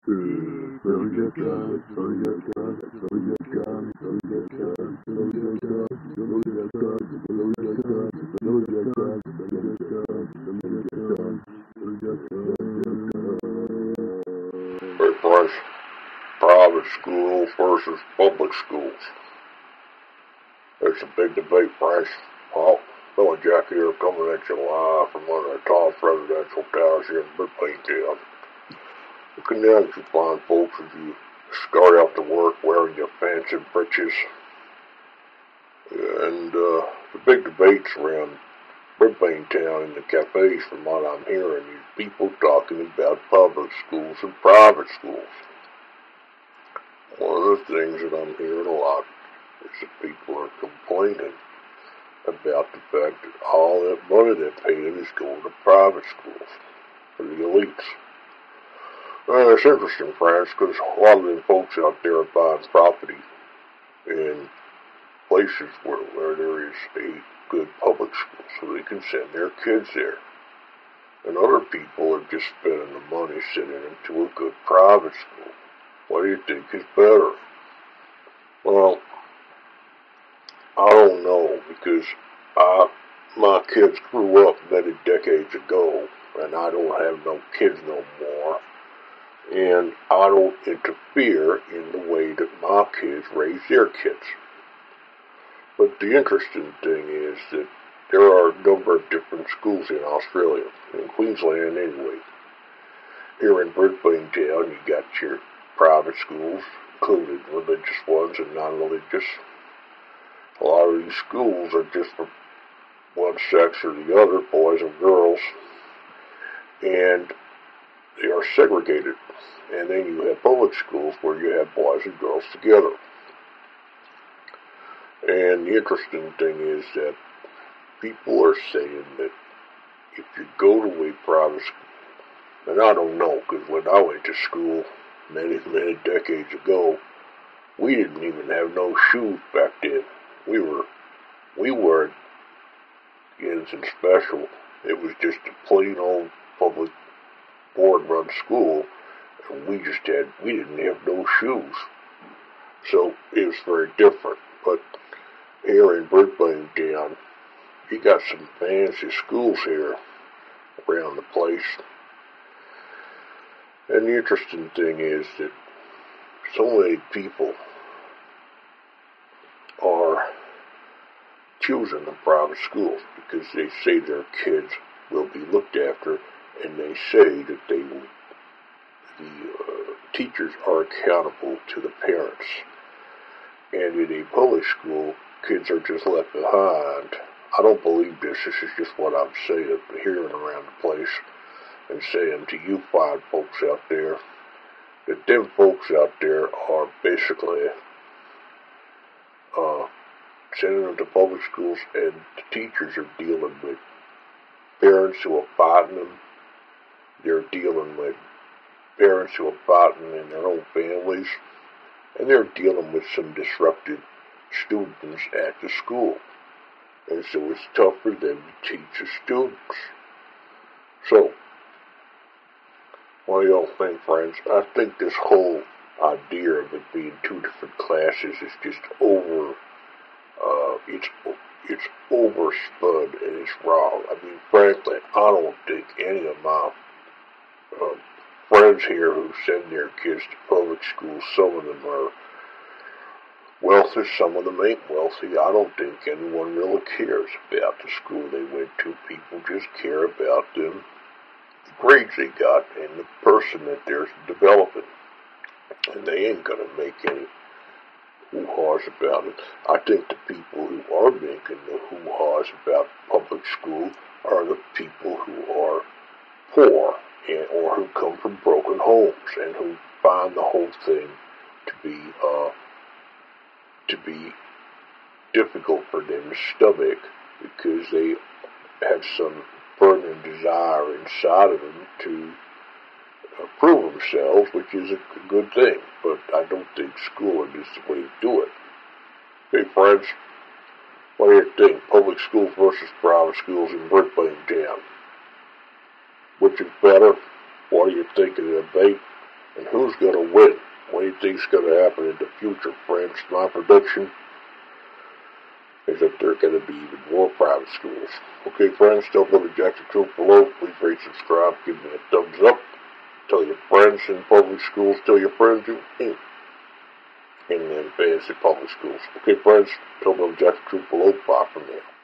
Hey, Price, private schools versus public schools. It's a big debate, Price. Well, Billy Jack here coming at you live from one of the tallest residential towers here in Brisbane Town. Looking down at you fine folks as you start out to work wearing your fancy breeches. And the big debates around Brisbane Town in the cafes, from what I'm hearing, is people talking about public schools and private schools. One of the things that I'm hearing a lot is that people are complaining about the fact that all that money they're paying is going to private schools for the elites. Well, it's interesting, friends, because a lot of them folks out there are buying property in places where there is a good public school so they can send their kids there. And other people are just spending the money sending them to a good private school. What do you think is better? Well, I don't know, because my kids grew up many decades ago, and I don't have no kids no more, and I don't interfere in the way that my kids raise their kids. But the interesting thing is that there are a number of different schools in Australia, in Queensland anyway. Here in Brisbane Town, you got your private schools, including religious ones and non-religious. A lot of these schools are just for one sex or the other, boys and girls, and they are segregated. And then you have public schools where you have boys and girls together. And the interesting thing is that people are saying that if you go to a private school, and I don't know, because when I went to school many decades ago, we didn't even have no shoes back then. We weren't anything special. It was just a plain old public board-run school, and we didn't have no shoes. So it was very different. But here in Brisbane Town, you got some fancy schools here around the place. And the interesting thing is that so many people are choosing the private schools because they say their kids will be looked after, and they say that the teachers are accountable to the parents. And in a public school, kids are just left behind. I don't believe this. This is just what I'm saying, hearing around the place, and saying to you fine folks out there, that them folks out there are basically sending them to public schools, and the teachers are dealing with parents who are fighting them. They're dealing with parents who are fighting in their own families, and they're dealing with some disrupted students at the school. And so it's tough for them to teach the students. So, what do y'all think, friends? I think this whole idea of it being two different classes is just it's overspun, and it's wrong. I mean, frankly, I don't think any of my friends here who send their kids to public schools, some of them are wealthy, some of them ain't wealthy. I don't think anyone really cares about the school they went to. People just care about them, the grades they got, and the person that they're developing. And they ain't gonna make any hoo-haws about it. I think the people who are making the hoo-haws about public school are the people who are poor, or who come from broken homes, and who find the whole thing to be difficult for them to stomach, because they have some burning desire inside of them to prove themselves, which is a good thing. But I don't think schooling is the way to do it. Hey, friends, what do you think? Public schools versus private schools in Brisbane Town. Which is better? What do you think of the debate? And who's going to win? What do you think's going to happen in the future, friends? My prediction is that there are going to be even more private schools. Okay, friends, don't go to Jack the Truth below. Please rate, subscribe, give me a thumbs up. Tell your friends in public schools, tell your friends in fantasy public schools. Okay, friends, don't go to Jack the Truth below. Bye from there.